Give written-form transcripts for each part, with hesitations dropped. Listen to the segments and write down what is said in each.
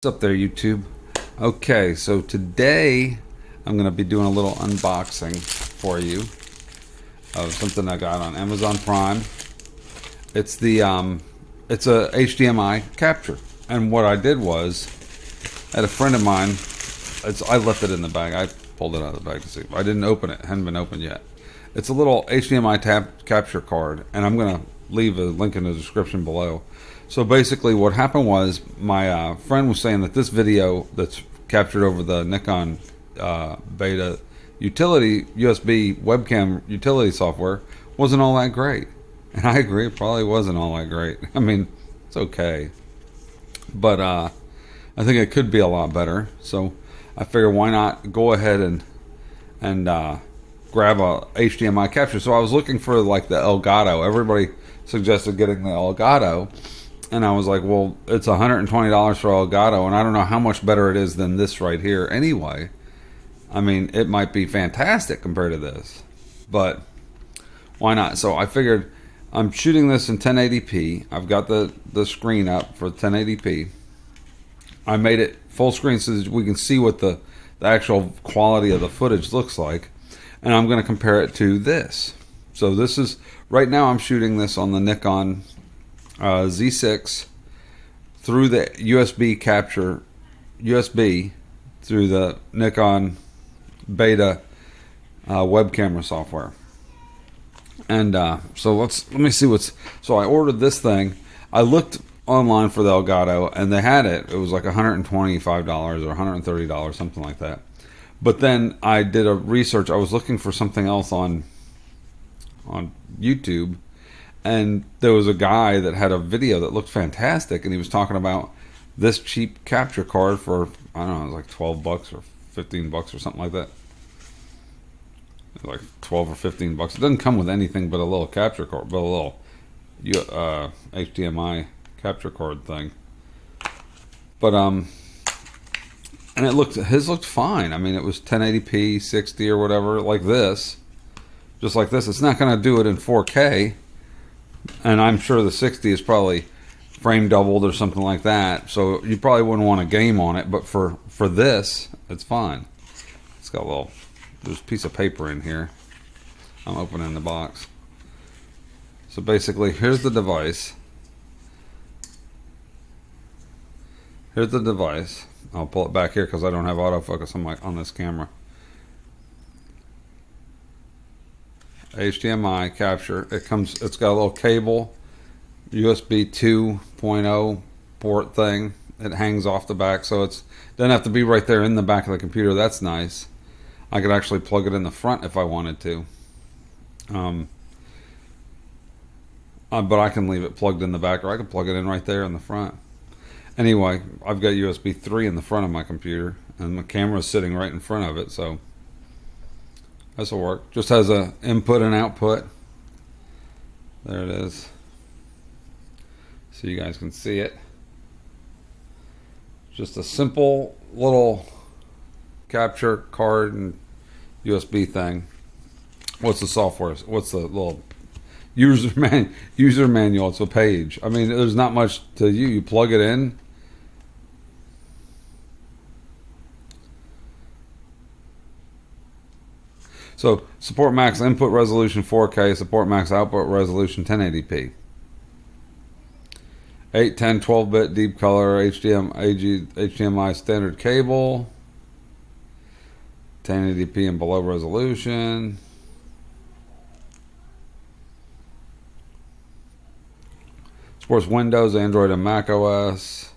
What's up there, YouTube? Okay, so today I'm going to be doing a little unboxing for you of something I got on Amazon Prime. It's it's a HDMI capture, and what I did was, I had a friend of mine. I left it in the bag. I pulled it out of the bag to see. I didn't open it. It hadn't been opened yet. It's a little HDMI capture card, and I'm going to leave a link in the description below. So basically what happened was my friend was saying that this video that's captured over the Nikon beta utility USB webcam utility software wasn't all that great. And I agree, it probably wasn't all that great. I mean, it's okay. But I think it could be a lot better. So I figured why not go ahead and grab a HDMI capture. So I was looking for like the Elgato. Everybody suggested getting the Elgato. And I was like, well, it's $120 for Elgato, and I don't know how much better it is than this right here anyway. I mean, it might be fantastic compared to this, but why not? So I figured I'm shooting this in 1080p. I've got the screen up for 1080p. I made it full screen so that we can see what the actual quality of the footage looks like. And I'm going to compare it to this. So this is, right now I'm shooting this on the Nikon Z6 through the USB capture USB through the Nikon beta web camera software. And so let me see so I ordered this thing. I looked online for the Elgato and they had it. It was like $125 or $130, something like that. But then I did a research. I was looking for something else on YouTube. And there was a guy that had a video that looked fantastic, and he was talking about this cheap capture card for, I don't know, it was like 12 bucks or 15 bucks or something like that. Like 12 or 15 bucks. It doesn't come with anything but a little capture card, but a little HDMI capture card thing. But and his looked fine. I mean, it was 1080p, 60 or whatever, like this, just like this. It's not going to do it in 4K. And I'm sure the 60 is probably frame doubled or something like that. So you probably wouldn't want a game on it. But for this, it's fine. It's got there's a piece of paper in here. I'm opening the box. So basically, here's the device. Here's the device. I'll pull it back here because I don't have autofocus on this camera. HDMI capture. It's got a little cable, USB 2.0 port thing. It hangs off the back, so it doesn't have to be right there in the back of the computer. That's nice. I could actually plug it in the front if I wanted to. But I can leave it plugged in the back, or I can plug it in right there in the front. Anyway, I've got USB 3 in the front of my computer, and the camera's sitting right in front of it, so this will work. Just has a input and output. There it is. So you guys can see it. Just a simple little capture card and USB thing. What's the software? What's the little user manual? It's a page. I mean, there's not much to you. You plug it in. So, support max input resolution 4K, support max output resolution 1080p. 8, 10, 12-bit deep color, HDMI standard cable, 1080p and below resolution. Supports Windows, Android, and Mac OS.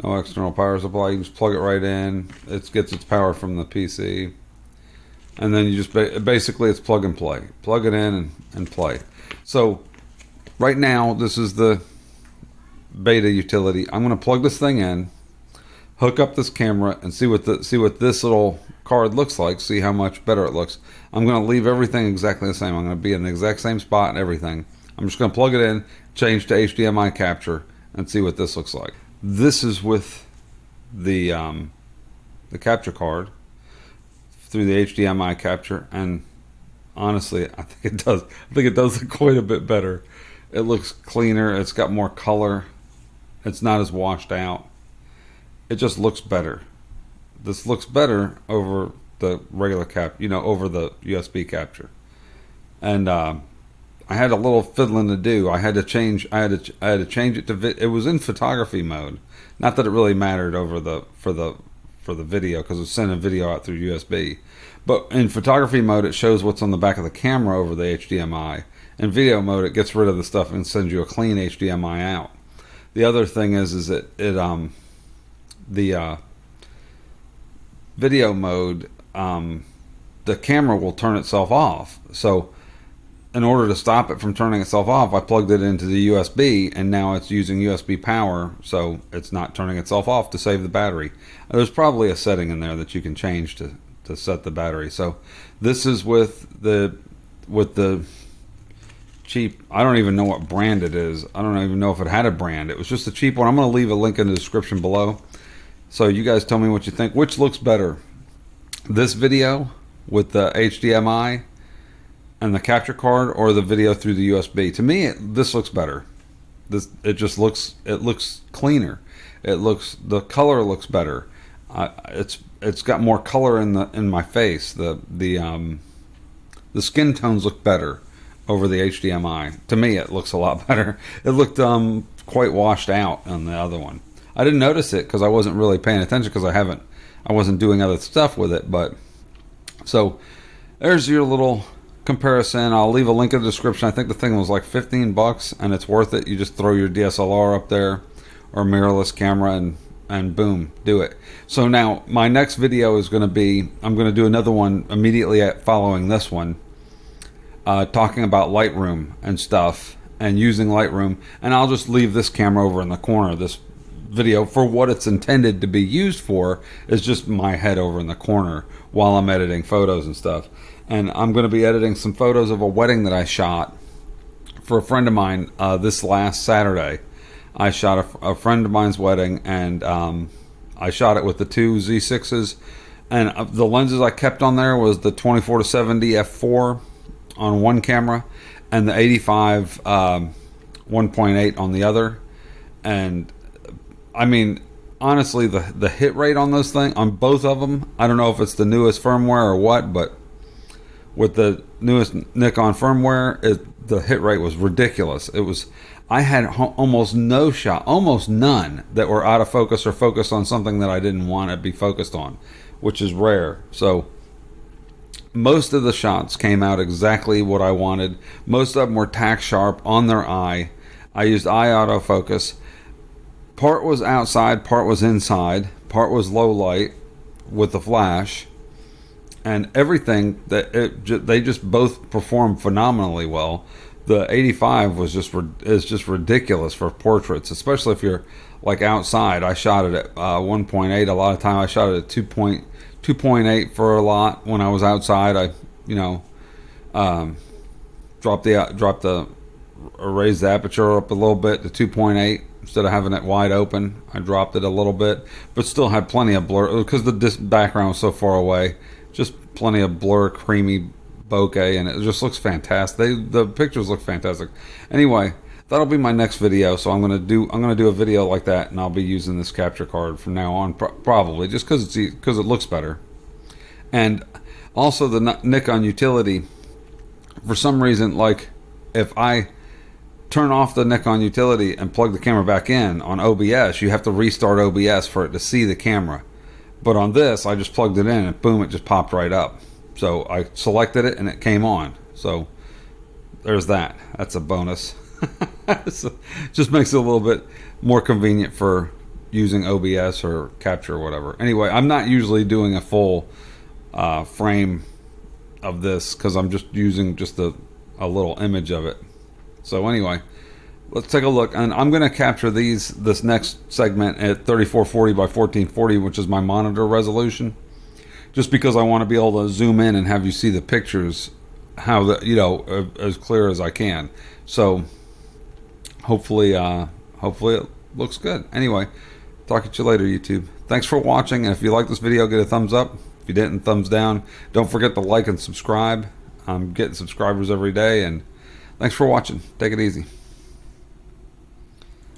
No external power supply. You just plug it right in. It gets its power from the PC. And then you just basically it's plug and play. Plug it in and play. So right now this is the beta utility. I'm going to plug this thing in, hook up this camera, and see what this little card looks like. See how much better it looks. I'm going to leave everything exactly the same. I'm going to be in the exact same spot and everything. I'm just going to plug it in, change to HDMI capture, and see what this looks like. This is with the capture card through the HDMI capture, and honestly, I think it does. I think it does look quite a bit better. It looks cleaner. It's got more color. It's not as washed out. It just looks better. This looks better over the regular over the USB capture. And I had a little fiddling to do. I had to change. I had to change it to. It was in photography mode. Not that it really mattered over for the video, because it's sending video out through USB. But in photography mode, it shows what's on the back of the camera over the HDMI. In video mode, it gets rid of the stuff and sends you a clean HDMI out. The other thing is that the video mode, the camera will turn itself off. So in order to stop it from turning itself off, I plugged it into the USB, and now it's using USB power, so it's not turning itself off to save the battery. There's probably a setting in there that you can change to set the battery. So this is with the cheap, I don't even know what brand it is. I don't even know if it had a brand. It was just a cheap one. I'm going to leave a link in the description below. So you guys tell me what you think. Which looks better? This video with the HDMI and the capture card, or the video through the USB? To me, this looks better. It looks cleaner. The color looks better. It's got more color in my face. The skin tones look better over the HDMI. To me, it looks a lot better. It looked quite washed out on the other one. I didn't notice it because I wasn't really paying attention, because I wasn't doing other stuff with it. But so there's your little comparison. I'll leave a link in the description. I think the thing was like $15, and it's worth it. You just throw your DSLR up there or mirrorless camera, and boom, do it. So now my next video is going to be, I'm going to do another one immediately following this one, talking about Lightroom and stuff, and using Lightroom. And I'll just leave this camera over in the corner. This video, for what it's intended to be used for, is just my head over in the corner while I'm editing photos and stuff. And I'm going to be editing some photos of a wedding that I shot for a friend of mine this last Saturday. I shot a friend of mine's wedding, and I shot it with the two Z6s. And the lenses I kept on there was the 24-70 f4 on one camera, and the 85 1.8 on the other. And I mean, honestly, the hit rate on those things, on both of them, I don't know if it's the newest firmware or what, but with the newest Nikon firmware, the hit rate was ridiculous. I had almost no shot, almost none, that were out of focus or focused on something that I didn't want to be focused on, which is rare. So most of the shots came out exactly what I wanted. Most of them were tack sharp on their eye. I used eye autofocus. Part was outside, part was inside, part was low light with the flash. And everything, they just both performed phenomenally well. The 85 is just ridiculous for portraits, especially if you're like outside. I shot it at 1.8 a lot of time. I shot it at 2.8 for a lot when I was outside. I raised the aperture up a little bit to 2.8 instead of having it wide open. I dropped it a little bit, but still had plenty of blur because the background was so far away. Just plenty of blur, creamy bokeh, and it just looks fantastic. The pictures look fantastic. Anyway, that'll be my next video. So I'm gonna do a video like that, and I'll be using this capture card from now on, probably just because it looks better. And also the Nikon utility, for some reason, like if I turn off the Nikon utility and plug the camera back in on OBS, you have to restart OBS for it to see the camera. But on this, I just plugged it in, and boom, it just popped right up. So I selected it, and it came on. So there's that. That's a bonus. So just makes it a little bit more convenient for using OBS or capture or whatever. Anyway, I'm not usually doing a full frame of this because I'm just using just a little image of it. So anyway, let's take a look, and I'm going to capture this next segment at 3440 by 1440, which is my monitor resolution, just because I want to be able to zoom in and have you see the pictures as clear as I can. So hopefully it looks good. Anyway, talk to you later, YouTube. Thanks for watching, and if you like this video, get a thumbs up. If you didn't, thumbs down. Don't forget to like and subscribe. I'm getting subscribers every day, and thanks for watching. Take it easy.